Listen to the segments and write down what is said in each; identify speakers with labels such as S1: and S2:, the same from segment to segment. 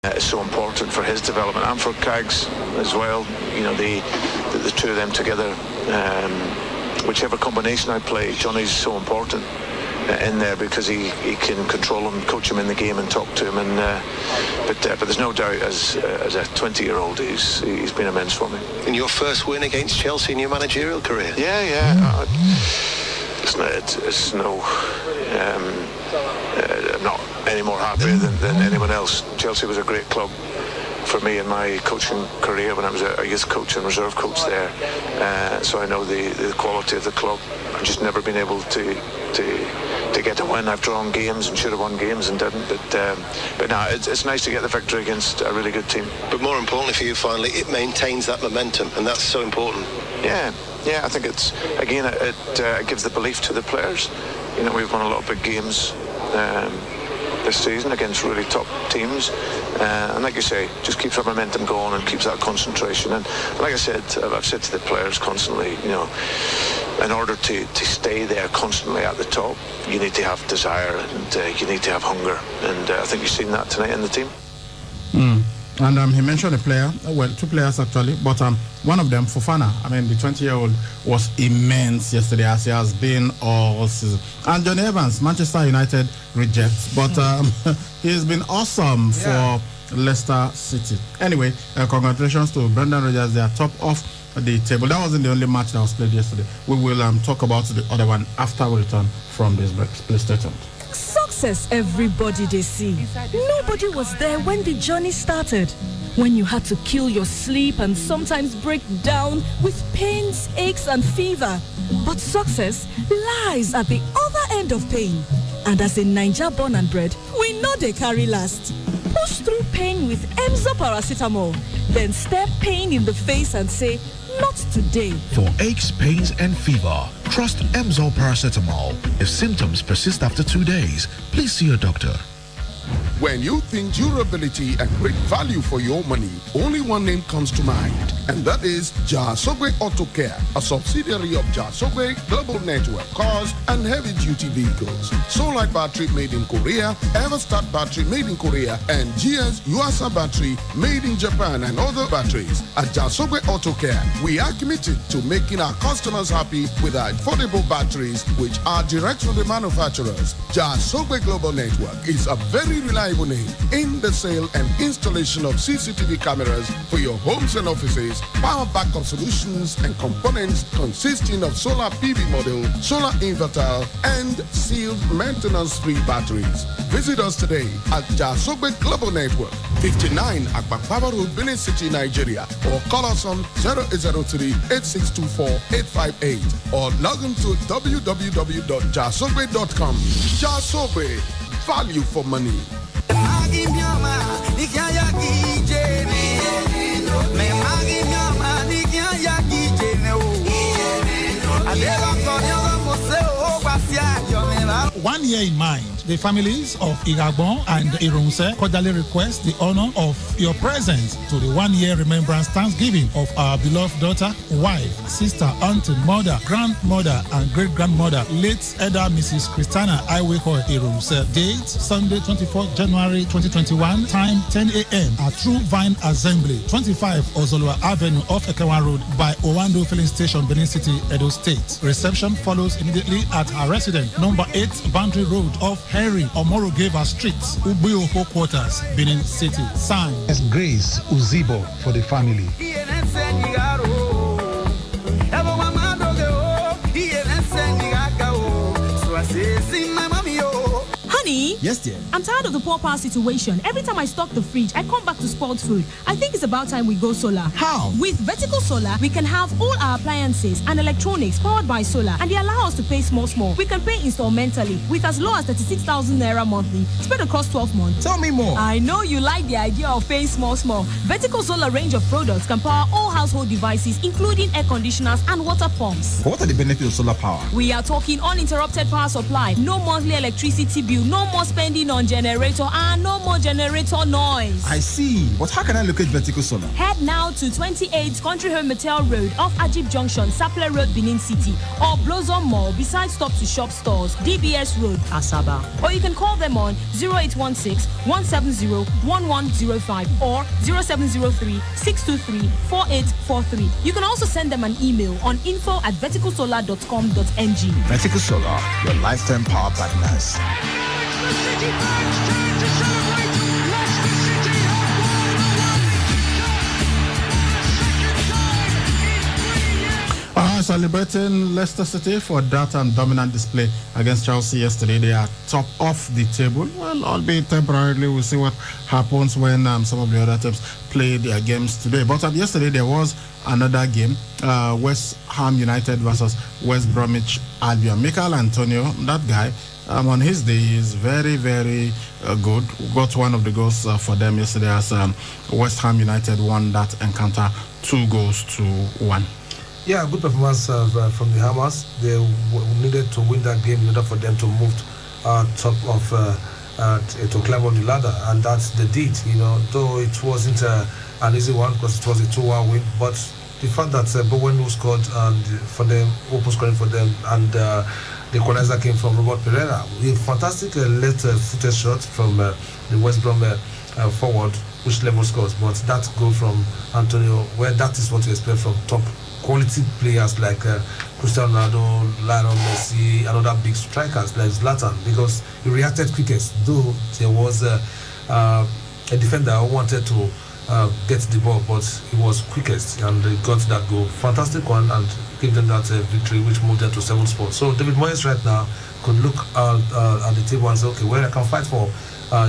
S1: It's so important for his development and for Cags as well. You know, the two of them together. Whichever combination I play, Johnny's so important in there because he can control him, coach him in the game, and talk to him. But there's no doubt, as a 20-year-old, he's been immense for me.
S2: In your first win against Chelsea in your managerial career?
S1: Yeah. It's no. I'm not any more happy than anyone else. Chelsea was a great club for me in my coaching career when I was a youth coach and reserve coach there. So I know the quality of the club. I've just never been able to get a win. I've drawn games and should have won games and didn't. But no, it's nice to get the victory against a really good team.
S2: But more importantly for you, finally, it maintains that momentum, and that's so important.
S1: Yeah. I think it gives the belief to the players. You know, we've won a lot of big games this season against really top teams, and like you say, just keeps our momentum going and keeps that concentration. And like I said, I've said to the players constantly, you know, in order to stay there constantly at the top, you need to have desire and you need to have hunger, and I think you've seen that tonight in the team.
S3: And he mentioned a player, well, two players actually, but one of them, Fofana, I mean, the 20-year-old was immense yesterday, as he has been all season. And Johnny Evans, Manchester United rejects, but he's been awesome for Leicester City. Anyway, congratulations to Brendan Rodgers. They are top of the table. That wasn't the only match that was played yesterday. We will talk about the other one after we return from this break. Please stay tuned.
S4: Success everybody they see. Nobody was there when the journey started. When you had to kill your sleep and sometimes break down with pains, aches and fever. But success lies at the other end of pain. And as a Naija born and bred, we know they carry last. Push through pain with Emzor paracetamol. Then stare pain in the face and say, not today.
S5: For aches, pains, and fever, trust Emzor paracetamol. If symptoms persist after 2 days, please see your doctor.
S6: When you think durability and great value for your money, only one name comes to mind, and that is Jasogwe Auto Care, a subsidiary of Jasogwe Global Network Cars and Heavy-Duty Vehicles. Solite Battery made in Korea, Everstart Battery made in Korea, and GS Yuasa Battery made in Japan, and other batteries. At Jasogwe Auto Care, we are committed to making our customers happy with our affordable batteries, which are direct from the manufacturers. Jasogwe Global Network is a very reliable name in the sale and installation of CCTV cameras for your homes and offices, power backup solutions and components consisting of solar PV module, solar inverter, and sealed maintenance-free batteries. Visit us today at Jasogwe Global Network, 59 Akbakbaba Road, Benin City, Nigeria, or call us on 0803-8624-858 or log on to www.jasogwe.com. Jasogwe, value for money.
S7: One year in mind, the families of Iragbon and Irunse cordially request the honor of your presence to the 1 year remembrance Thanksgiving of our beloved daughter, wife, sister, auntie, mother, grandmother, and great-grandmother, late Elder Mrs. Christiana Iweho Irunse. Date, Sunday, 24th January 2021, time 10 a.m. at True Vine Assembly, 25 Ozolwa Avenue off Ekewan Road by Owando Filling Station, Benin City, Edo State. Reception follows immediately at her residence, number 8 Boundary Road off Henry Omorogeva Street, Ubuyoho Quarters, Benin City. Signed,
S8: Grace Uzibo for the family.
S4: Honey?
S9: Yes, dear.
S4: I'm tired of the poor power situation. Every time I stock the fridge, I come back to spoiled food. I think it's about time we go solar.
S9: How?
S4: With Vertical Solar, we can have all our appliances and electronics powered by solar, and they allow us to pay small. We can pay installmentally with as low as 36,000 naira monthly, spread across 12 months.
S9: Tell me more.
S4: I know you like the idea of paying small. Vertical Solar range of products can power all household devices, including air conditioners and water pumps.
S9: What are the benefits of solar power?
S4: We are talking uninterrupted power supply, no monthly electricity bill, no more
S9: spending on generator and no more generator noise.
S10: I see. But how can I locate Vertical Solar?
S9: Head now to 28 Country Home Motel Road off Ajib Junction, Sapele Road, Benin City, or Blossom Mall beside Stop to Shop stores, DBS Road, Asaba. Or you can call them on 0816-170-1105 or 0703-623-4843. You can also send them an email on info@verticalsolar.com.ng.
S10: Vertical Solar, your lifetime power partners.
S3: Celebrating Leicester City for that and dominant display against Chelsea yesterday. They are top of the table. Well, albeit temporarily, we'll see what happens when some of the other teams play their games today. But yesterday there was another game, West Ham United versus West Bromwich Albion. Mikel Antonio, that guy, on his day is very, very good. Got one of the goals for them yesterday as West Ham United won that encounter 2-1.
S11: Yeah, good performance from the Hammers. They needed to win that game in order for them to move top of to climb on the ladder, and that's the deed. Though it wasn't an easy one because it was a 2-1 win, but the fact that Bowen scored for them, open scoring for them, and the equalizer came from Robert Pereira. A fantastic left-footed shot from the West Brom forward, which level scores. But that goal from Antonio, well, that is what you expect from top quality players like Cristiano Ronaldo, Lionel Messi, and other big strikers like Zlatan, because he reacted quickest. Though there was a defender who wanted to get the ball, but he was quickest and he got that goal. Fantastic one, and gave them that victory, which moved them to 7th spot. So David Moyes right now could look at the table and say, okay, well, I can fight for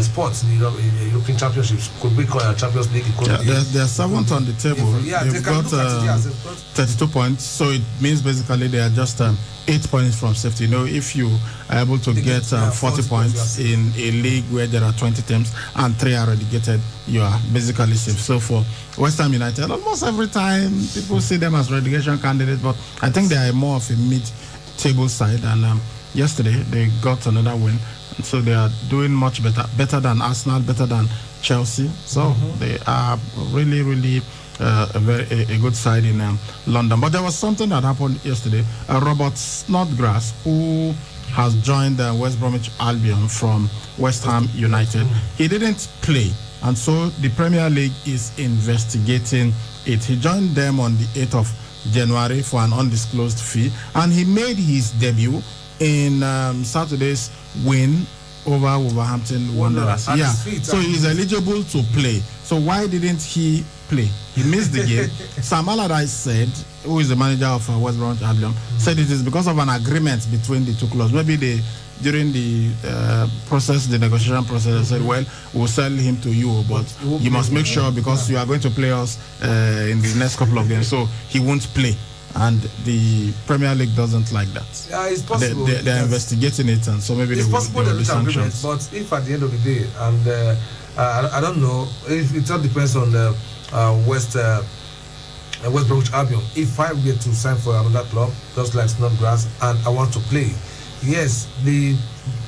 S11: sports in European Championships. Could be Champions League.
S3: They're 7th on the table. They've got 32 points, so it means basically they are just 8 points from safety. If you are able to get 40 points in a league where there are 20 teams and 3 are relegated, you are basically safe. So for West Ham United, almost every time people see them as relegation candidates, but I think they are more of a mid-table side, and yesterday they got another win. So they are doing much better than Arsenal, better than Chelsea. So they are really, really a good side in London. But there was something that happened yesterday. Robert Snodgrass, who has joined West Bromwich Albion from West Ham United, he didn't play, and so the Premier League is investigating it. He joined them on the 8th of January for an undisclosed fee, and he made his debut in Saturday's win over Wolverhampton Wanderers. So he's eligible to play. So why didn't he play? He missed the game. Sam Allardyce said, who is the manager of West Bromwich Albion, said it is because of an agreement between the two clubs. Maybe during the negotiation process, they said, well, we'll sell him to you, but you must make sure, because you are going to play us in the next couple of games. So he won't play. And the Premier League doesn't like that.
S11: Yeah, it's possible.
S3: They're investigating it, and so maybe
S11: it's possible
S3: there will be sanctions.
S11: But if at the end of the day, and I don't know, it all depends on the West Bromwich Albion. If I get to sign for another club, just like Snodgrass, and I want to play, yes, the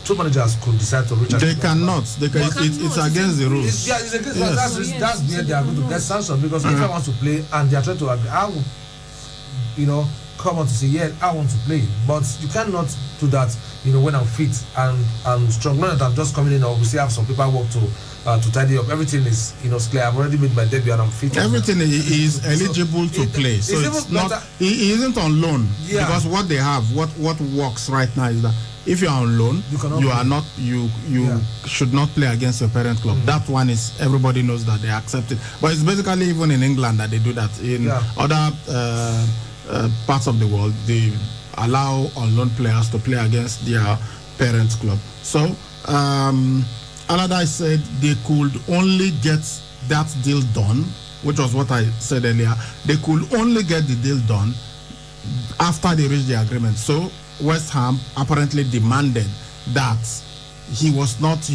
S11: two managers could decide to reach.
S3: They cannot. It's against the rules.
S11: It's against. Yes. That's where they are going to get sanctioned, because if I want to play and they are trying to agree, I will, come on to say, yeah, I want to play. But you cannot do that, when I'm fit and strong. Not that I'm just coming in, or we still have some paperwork to tidy up. Everything is, clear. I've already made my debut and I'm fit.
S3: Everything is eligible to play. So it's not. He isn't on loan, because what they have, what works right now is that if you are on loan, you should not play against your parent club. That one is, everybody knows that they accept it. But it's basically even in England that they do that. In other parts of the world, they allow on loan players to play against their parent club. So Allardyce said they could only get that deal done, which was what I said earlier. They could only get the deal done after they reached the agreement. So West Ham apparently demanded that he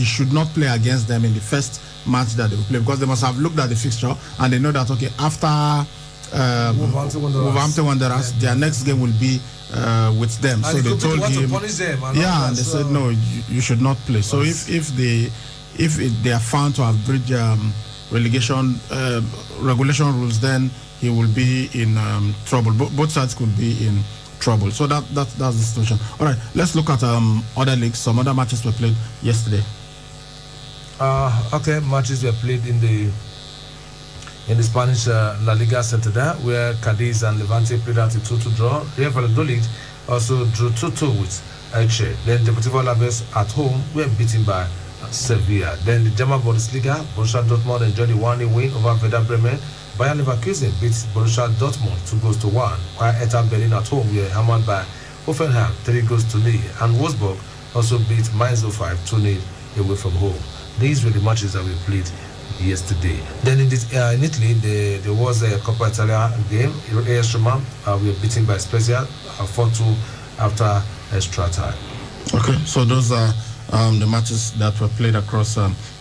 S3: should not play against them in the first match that they will play, because they must have looked at the fixture and they know that, okay, after Wolverhampton Wanderers, their next game will be with them.
S11: And
S3: so they told him,
S11: to punish them
S3: and they said no, you should not play. So if they are found to have breached relegation regulation rules, then he will be in trouble. Both sides could be in trouble. So that's the situation. All right, let's look at other leagues. Some other matches were played yesterday.
S11: Okay, matches were played in the Spanish La Liga Santander, where Cadiz and Levante played out a 2-2 draw. Real Valladolid also drew 2-2 with Elche. Then Deportivo Alaves at home were beaten by Sevilla. Then the German Bundesliga, Borussia Dortmund enjoyed a 1-0 win over Werder Bremen. Bayer Leverkusen beat Borussia Dortmund 2-0, while Hertha Berlin at home were hammered by Hoffenheim 3-0. And Wolfsburg also beat Mainz 05 2-0 away from home. These were the matches that we played yesterday. Then in Italy, there was a Coppa Italia game. AS Roma were beaten by Spezia 4-2 after extra time.
S3: Okay, so those are the matches that were played across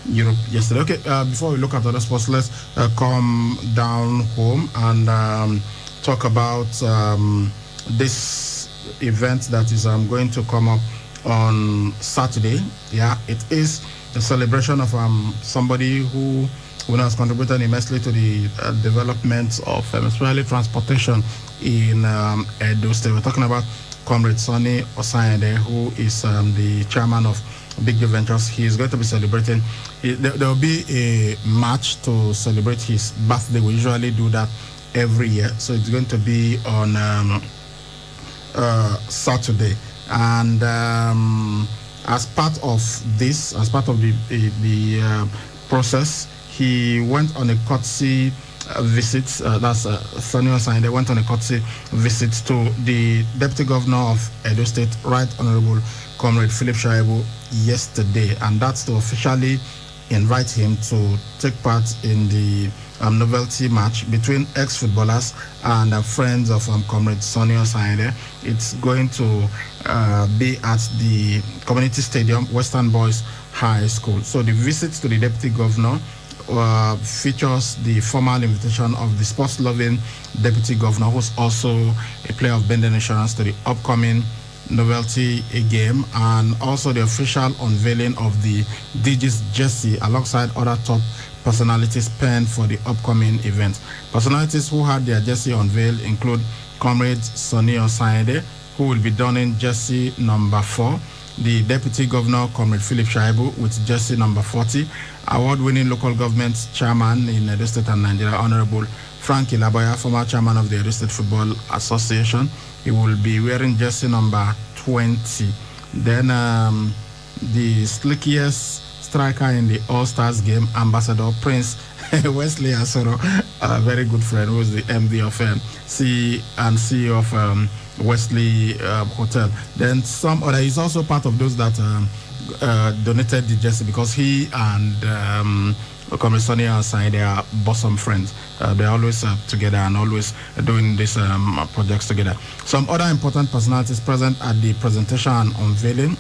S3: Europe yesterday. Okay, before we look at other sports, let's come down home and talk about this event that is going to come up on Saturday. Yeah, it is a celebration of somebody who has contributed immensely to the development of especially transportation in Edo State. We're talking about Comrade Sonny Osayende, who is the chairman of Big Ventures. He is going to be celebrating. There will be a match to celebrate his birthday. We usually do that every year, so it's going to be on Saturday. And as part of this, as part of the process, he went on a courtesy visit. That's Sonny Osayende went on a courtesy visit to the Deputy Governor of Edo State, Right Honorable Comrade Philip Shaibu, yesterday, and that's to officially invite him to take part in the novelty match between ex-footballers and friends of Comrade Sonny Osayende. It's going to be at the community stadium, Western Boys High School. So the visit to the Deputy Governor features the formal invitation of the sports-loving Deputy Governor, who's also a player of Benden Insurance, to the upcoming novelty game, and also the official unveiling of the DJ's jersey alongside other top personalities penned for the upcoming event. Personalities who had their jersey unveiled include Comrade Sonny Osayende, who will be donning jersey number 4, the Deputy Governor, Comrade Philip Shaibu, with jersey number 40, award-winning local government chairman in Edo State and Nigeria, Honorable Frank Ilaboya, former chairman of the Edo State Football Association. He will be wearing jersey number 20. Then the slickiest striker in the All-Stars game, Ambassador Prince Wesley Asoro, a very good friend, who is the MD of CEO of Wesley Hotel. Then some other, he's also part of those that donated the jersey, because he and Comrade Sonny Osayende, they are bosom friends. They're always together and always doing these projects together. Some other important personalities present at the presentation and unveiling,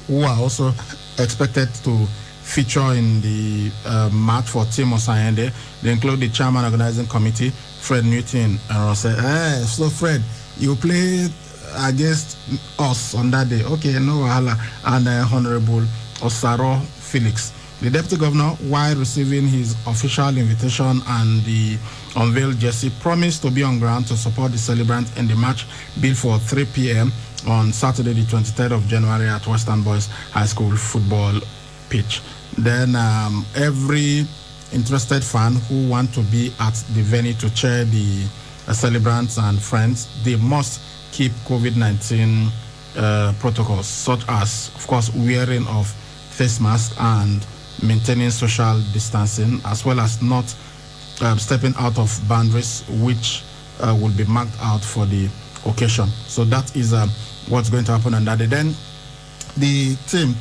S3: who are also expected to feature in the match for Team Osayende. They include the chairman organizing committee, Fred Newton, and I'll say, hey, so Fred, you played against us on that day. Okay, no wahala. And Honorable Osaro Felix. The Deputy Governor, while receiving his official invitation and the unveiled jersey, promised to be on ground to support the celebrant in the match billed for 3 p.m. on Saturday, the 23rd of January at Western Boys High School football pitch. Then every interested fan who want to be at the venue to cheer the celebrants and friends, they must keep COVID-19 protocols, such as, of course, wearing of face masks and maintaining social distancing, as well as not stepping out of boundaries which will be marked out for the occasion. So that is what's going to happen on that day. Then the team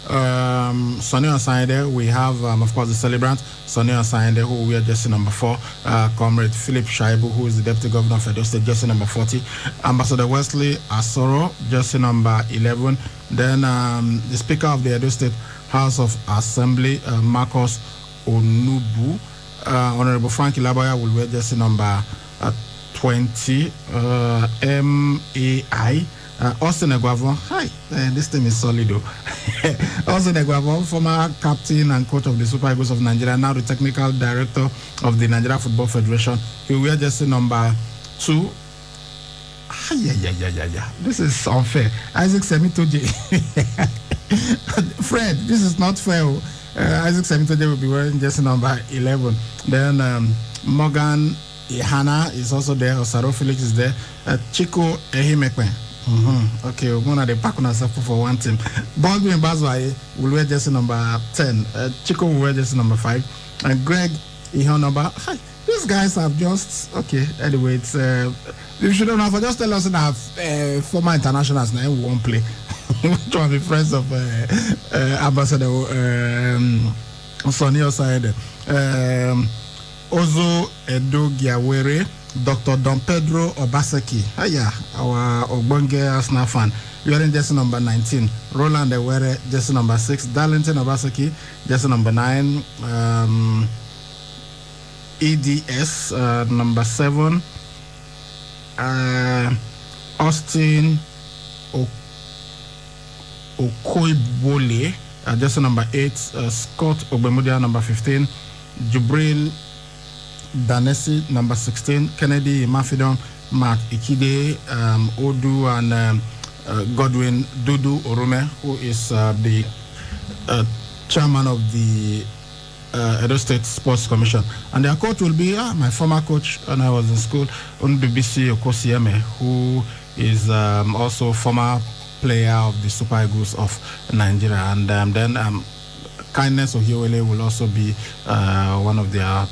S3: Sonny Osayende, we have of course the celebrant Sonny Osayende, who will wear jersey number 4, Comrade Philip Shaibu, who is the Deputy Governor of Edo State, jersey number 40, Ambassador Wesley Asoro, jersey number 11, then the Speaker of the Edo State House of Assembly, Marcus Onubu, Honorable Frank Ilaboya, will wear jersey number 20 MAI. Austin Eguavon, hi, this team is solid though. Austin Eguavon, former captain and coach of the Super Eagles of Nigeria, now the technical director of the Nigeria Football Federation. He will wear jersey number 2. This is unfair. Isaac Semitoje. Fred, this is not fair. Isaac Semitoje will be wearing jersey number 11. Then Morgan Ihana is also there. Osaro Felix is there. Chico Ehimekwe. Okay, we're going to pack on ourselves for one team. Baldwin Bazwai will wear jersey number 10. Chico will wear jersey number 5. And Greg Ihonaba. Hi, these guys have just okay. Anyway, it's you shouldn't have just tell us that former internationals now won't play. Which one the friends of Ambassador Sonny Osayede. Ozo Edo Giawere. Dr. Don Pedro Obaseki, our Ogbonge Arsenal fan, wearing jersey number 19. Roland Ewere, jersey number 6. Darlington Obaseki, jersey number 9. EDS, number 7. Austin Okoibole, jersey number 8. Scott Ogbemudia, number 15. Jubril Danesi, number 16, Kennedy Mafidon, Mark Ikide, Odu, and Godwin Dudu Orume, who is the chairman of the Edo State Sports Commission. And their coach will be my former coach when I was in school, Ndubisi Okosieme, who is also former player of the Super Eagles of Nigeria. And then Kindness Ohiwele will also be one of their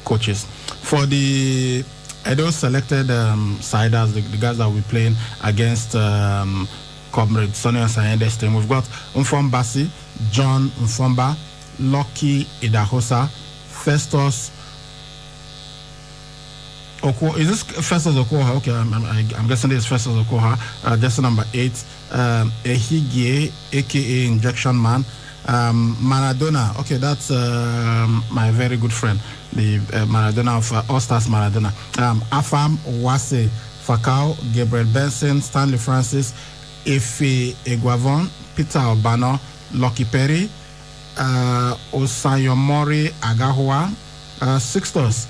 S3: coaches. For the Edo selected siders, the guys that will be playing against Comrade Sonny Osayende's team, we've got Mfom Basi, John Mfomba, Lucky Idahosa, Festus Oko. Is this Festus Okoha? Okay, I'm guessing this is Festus Okoha. Just number 8, Ehigie, aka Injection Man. Maradona, okay, that's my very good friend, the Maradona of All Stars Maradona. Afam Wase Fakao, Gabriel Benson, Stanley Francis, Efe Eguavon, Peter Obano, Lucky Perry, Osayomori Agahua, Sixtus,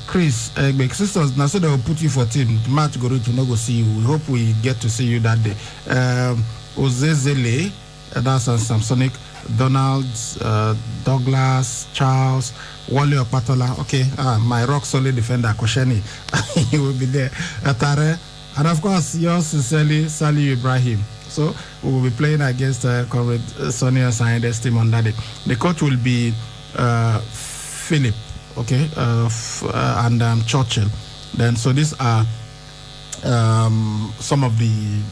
S3: Chris Sixtus. Now, so they will put you for team. The match go to no go see you. We hope we get to see you that day. Ozezele, that's on Samsonic. Donald, Douglas, Charles, Wale Opatola. Okay, my rock solid defender, Kosheni. He will be there. Atare. And of course, yours sincerely, Salih Ibrahim. So we will be playing against Comrade Sonny Osayende's team on that day. The coach will be Philip, okay, and Churchill. Then, so these are some of the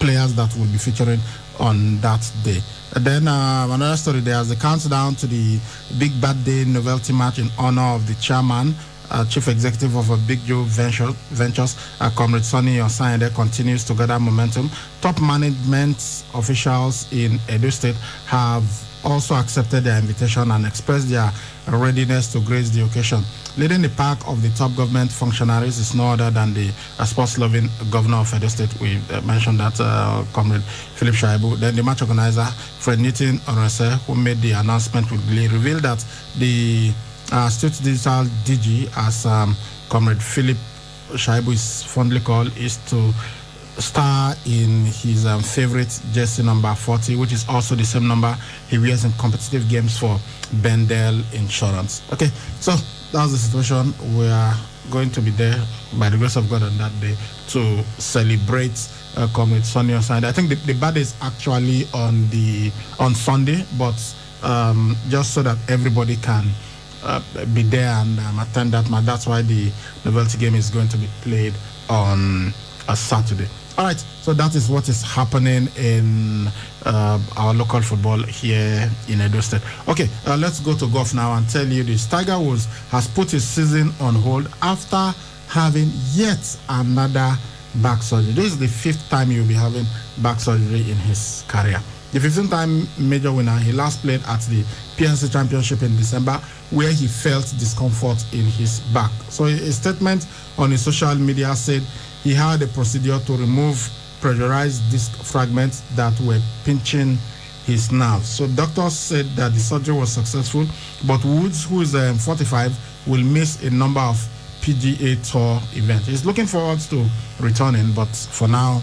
S3: players that will be featuring on that day. Then another story, there's the countdown to the Big Bad Day novelty match in honor of the chairman, chief executive of Big Joe Ventures, Comrade Sonny Osayende, continues to gather momentum. Top management officials in Edo State have also accepted their invitation and expressed their readiness to grace the occasion. Leading the pack of the top government functionaries is no other than the sports-loving governor of Edo State. We mentioned that, Comrade Philip Shaibu. Then the match organizer, Fred Newton Orese, who made the announcement, will reveal that the State Digital DG, as Comrade Philip Shaibu is fondly called, is to star in his favorite jersey number 40, which is also the same number he wears in competitive games for Bendel Insurance. Okay, so that's the situation. We are going to be there by the grace of God on that day to celebrate Comrade Sonny Osayende. I think the birthday is actually on Sunday, but just so that everybody can be there and attend that match. That's why the novelty game is going to be played on a Saturday. All right, so that is what is happening in our local football here in Edo State. Okay, let's go to golf now and tell you this. Tiger Woods has put his season on hold after having yet another back surgery. This is the 5th time he'll be having back surgery in his career. the 15-time major winner. He last played at the PNC Championship in December, where he felt discomfort in his back. So a statement on his social media said he had a procedure to remove pressurized disc fragments that were pinching his nerves. So doctors said that the surgery was successful, but Woods, who is 45, will miss a number of PGA Tour events. He's looking forward to returning, but for now,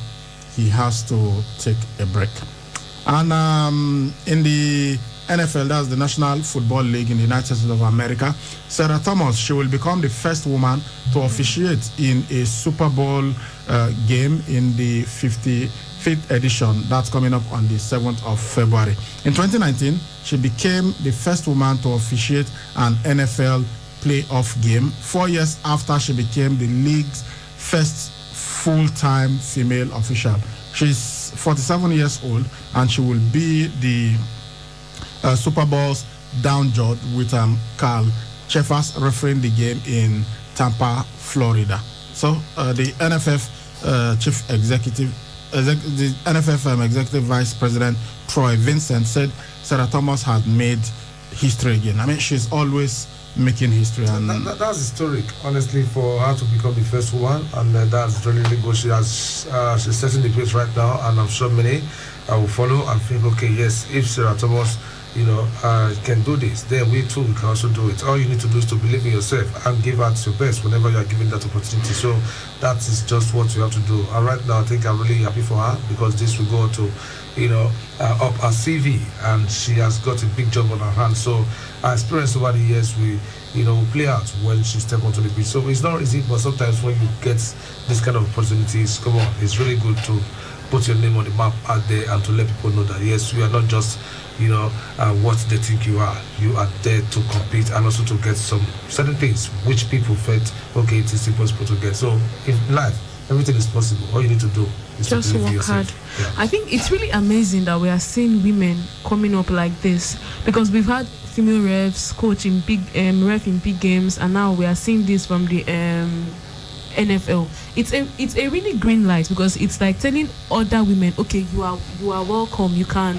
S3: he has to take a break. And in the NFL, that's the National Football League in the United States of America, Sarah Thomas, she will become the first woman to officiate in a Super Bowl game in the 55th edition. That's coming up on the 7th of February. In 2019, she became the first woman to officiate an NFL playoff game, 4 years after she became the league's first full-time female official. She's 47 years old, and she will be the Super Bowl's down judge with Carl Cheffers refereeing the game in Tampa, Florida. So the NFF chief executive, the NFF executive vice president Troy Vincent said Sarah Thomas had made history again. I mean, she's always making history, and
S11: that's historic, honestly, for her to become the first woman, and that's really, really good. She's setting the pace right now, and I'm sure many will follow and think, okay, yes, if Sarah Thomas, can do this, then we too can also do it. All you need to do is to believe in yourself and give out your best whenever you are given that opportunity. So that is just what you have to do. And right now, I think I'm really happy for her, because this will go to, up her CV, and she has got a big job on her hands. So our experience over the years, we play out when she steps onto the pitch. So it's not easy, but sometimes when you get this kind of opportunities, come on, it's really good to put your name on the map out there and to let people know that yes, you are not just what they think you are. You are there to compete and also to get some certain things which people felt okay, it is impossible to get. So in life, everything is possible. All you need to do is
S12: just
S11: to
S12: work hard. Yeah. I think it's really amazing that we are seeing women coming up like this, because we've had female refs coach in ref in big games, and now we are seeing this from the NFL. It's a really green light, because it's like telling other women, okay, you are welcome, you can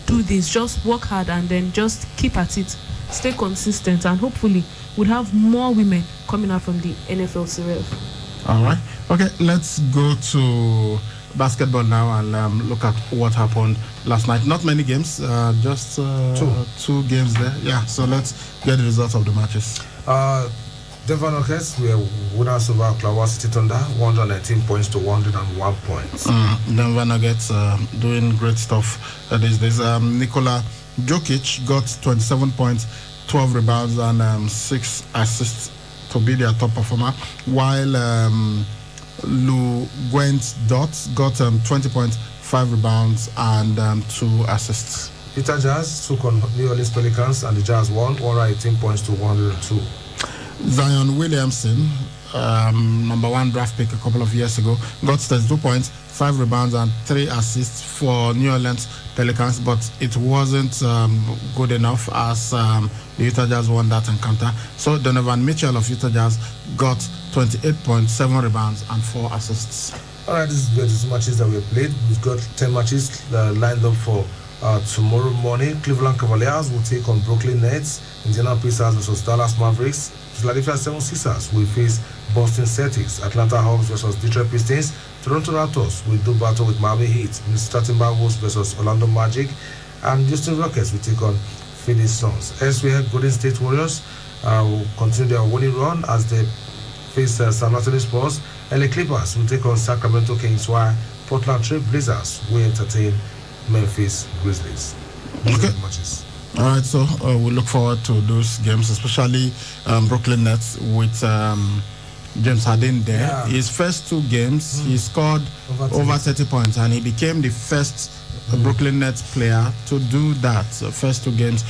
S12: do this, just work hard and then just keep at it, stay consistent, and hopefully we'll have more women coming out from the NFL CRF.
S3: All right, okay, let's go to basketball now and look at what happened last night. Not many games, just two games there. Yeah, so let's get the results of the matches.
S11: Denver Nuggets were winners over Oklahoma City Thunder, 119 points to 101 points.
S3: Denver Nuggets doing great stuff these days. Nikola Jokic got 27 points, 12 rebounds, and 6 assists to be their top performer, while Lou Gwent Dot got 20 points, 5 rebounds, and 2 assists.
S11: Utah Jazz took on New Orleans Pelicans, and the Jazz won, 118 points to 102.
S3: Zion Williamson, number 1 draft pick a couple of years ago, got 32 points, 5 rebounds, and 3 assists for New Orleans Pelicans, but it wasn't good enough as the Utah Jazz won that encounter. So Donovan Mitchell of Utah Jazz got 28 points, 7 rebounds, and 4 assists.
S11: All right, this is the matches that we have played. We've got 10 matches lined up for tomorrow morning. Cleveland Cavaliers will take on Brooklyn Nets. Indiana Pacers versus Dallas Mavericks. Philadelphia 76ers will face Boston Celtics. Atlanta Hawks versus Detroit Pistons. Toronto Raptors will do battle with Miami Heat. Minnesota Timberwolves versus Orlando Magic. And Houston Rockets will take on Phoenix Suns. Elsewhere, Golden State Warriors will continue their winning run as they face San Antonio Spurs. LA Clippers will take on Sacramento Kings, while Portland Trail Blazers will entertain Memphis Grizzlies.
S3: Okay. Matches. All right, so we look forward to those games, especially Brooklyn Nets with James Harden there. Yeah. His first 2 games, he scored over 30 points, and he became the first Brooklyn Nets player to do that. First 2 games,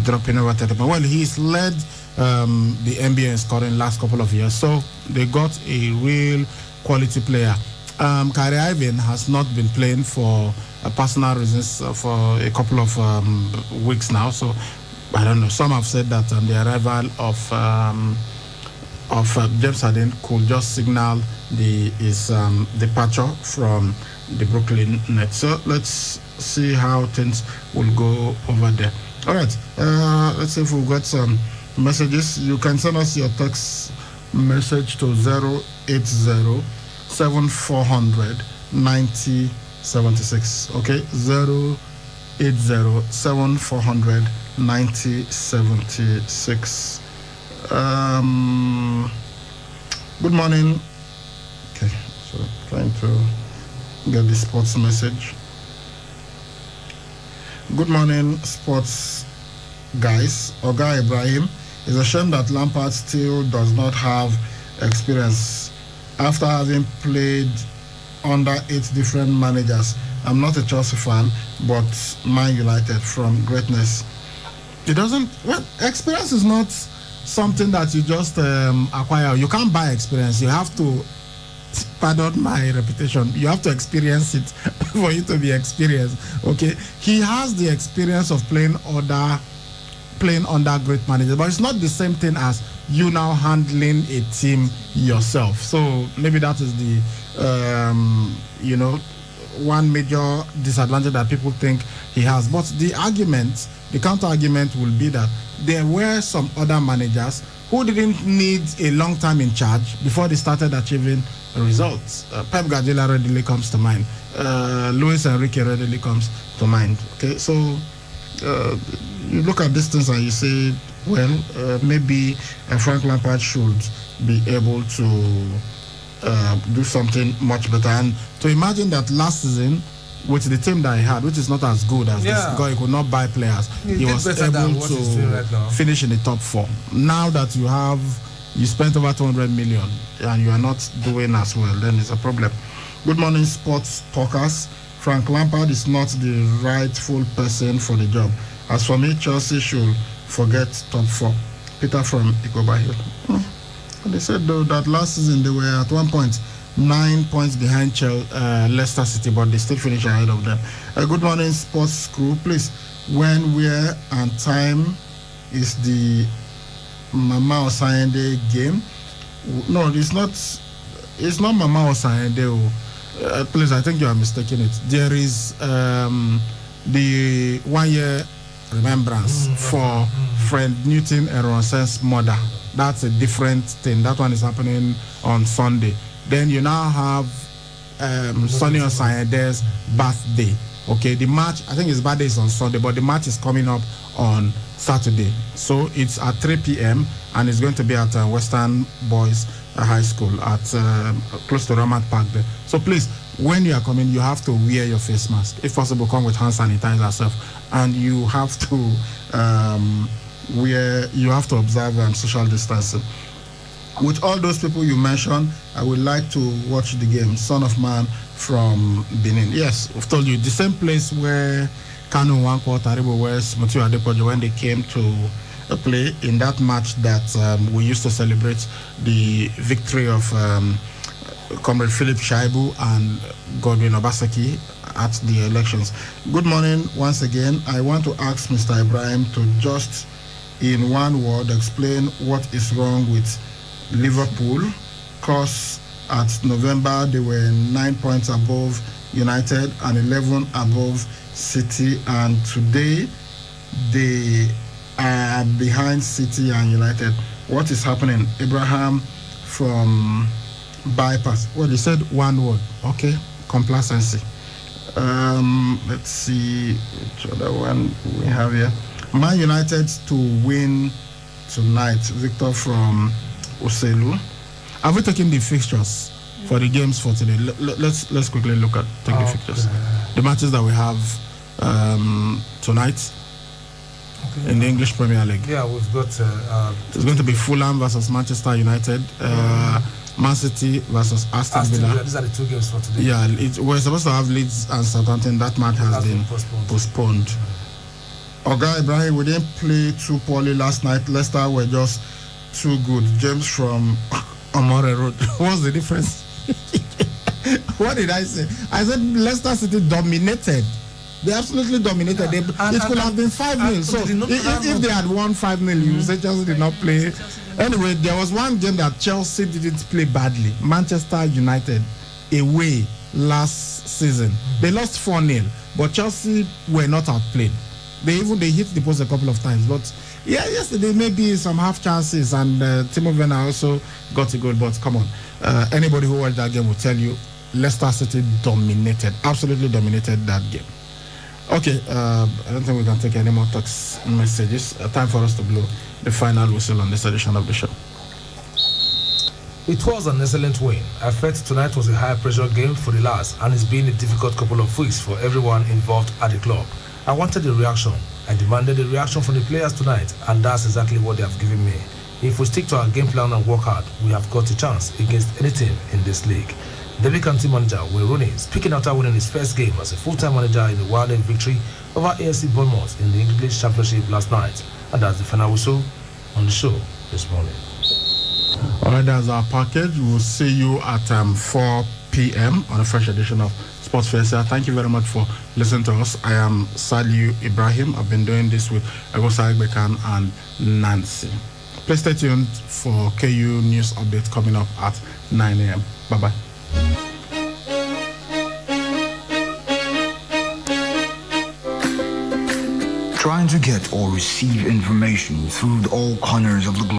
S3: dropping over 30 points. Well, he's led the NBA in scoring last couple of years, so they got a real quality player. Kyrie Irving has not been playing for personal reasons for a couple of weeks now, so I don't know. Some have said that the arrival of James Harden could just signal his departure from the Brooklyn Nets. So let's see how things will go over there. All right, let's see if we've got some messages. You can send us your text message to 080-7400-9076. Okay, 080-7400-9076. Good morning. Okay, so trying to get the sports message. Good morning, sports guys. Oga Ibrahim, it's a shame that Lampard still does not have experience after having played under 8 different managers. I'm not a Chelsea fan, but Man United from greatness. It doesn't. Well, experience is not something that you just acquire. You can't buy experience. You have to. Pardon my reputation. You have to experience it for you to be experienced. Okay, he has the experience of playing under great managers, but it's not the same thing as you now handling a team yourself. So maybe that is the one major disadvantage that people think he has. But the counter argument will be that there were some other managers who didn't need a long time in charge before they started achieving results. Pep Guardiola readily comes to mind. Luis Enrique readily comes to mind. Okay, so you look at these things and you say, well, maybe Frank Lampard should be able to do something much better. And to imagine that last season, with the team that he had, which is not as good as this, because he could not buy players, he was able to finish in the top 4. Now that you spent over 200 million and you are not doing as well, then it's a problem. Good morning, sports talkers. Frank Lampard is not the rightful person for the job. As for me, Chelsea should forget top 4. Peter from Ikoba Hill. They said though that last season they were at one point 9 points behind Leicester City, but they still finish ahead of them. Good morning, sports crew. Please, when, where, and time is the Mama Osayende game? No, it's not Mama Osayende. Please, I think you are mistaking it. There is the 1 year remembrance for Fred Newton and Ronsen's mother. That's a different thing. That one is happening on Sunday. Then you now have Sonny Osayende's birthday. Okay, the match, I think his birthday is on Sunday, but the match is coming up on Saturday. So it's at 3 p.m. and it's going to be at Western Boys High School at close to Ramat Park there. So please, when you are coming, you have to wear your face mask. If possible, come with hand sanitizer yourself, and you have to observe social distancing. With all those people you mentioned, I would like to watch the game. Son of Man from Benin. Yes, I've told you, the same place where Kanu Nwankwo, Taribo West, Mutiu Adepoju, when they came to play in that match that we used to celebrate the victory of Comrade Philip Shaibu and Godwin Obaseki at the elections. Good morning once again. I want to ask Mr. Ibrahim to just, in one word, explain what is wrong with Liverpool, because at November they were 9 points above United and 11 above City, and today they are behind City and United. What is happening? Abraham from Bypass. Well, they said one word. Okay, complacency. Let's see which other one we have here. Man United to win tonight. Victor from Oselu. Have we taken the fixtures for the games for today? Let's quickly look at the fixtures. The matches that we have tonight in the English Premier League.
S11: Yeah, we've got.
S3: It's going to be Fulham versus Manchester United. Man City versus Aston Villa.
S11: These are the 2 games for today.
S3: Yeah, we're supposed to have Leeds and Southampton. That match has been postponed. Oga Ibrahim, we didn't play too poorly last night. Leicester were just too good. James from Amore Road. What's the difference? What did I say? I said Leicester City dominated. They absolutely dominated. It could have been 5-0. So if they had won 5-0, you say Chelsea did not play. Anyway, there was one game that Chelsea didn't play badly. Manchester United away last season. They lost 4-0. but Chelsea were not outplayed. They hit the post a couple of times, but yeah, yesterday maybe some half chances, and Timo Werner also got a goal. But come on, anybody who watched that game will tell you Leicester City absolutely dominated that game. Okay, I don't think we can take any more text messages. Time for us to blow the final whistle on this edition of the show.
S11: It was an excellent win. I felt tonight was a high-pressure game for the lads, and it's been a difficult couple of weeks for everyone involved at the club. I wanted a reaction. I demanded a reaction from the players tonight, and that's exactly what they have given me. If we stick to our game plan and work hard, we have got a chance against any team in this league. Derby County manager Wayne Rooney speaking after winning his first game as a full-time manager in the 1-0 victory over AFC Bournemouth in the English Championship last night. And that's the final whistle on the show this morning.
S3: All right, that's our package. We'll see you at 4 p.m. on a fresh edition of Sports Fair. Thank you very much for listening to us. I am Saliu Ibrahim. I've been doing this with Egosa Bekan and Nancy. Please stay tuned for KU News Update coming up at 9 a.m. Bye-bye.
S13: Trying to get or receive information through all corners of the globe.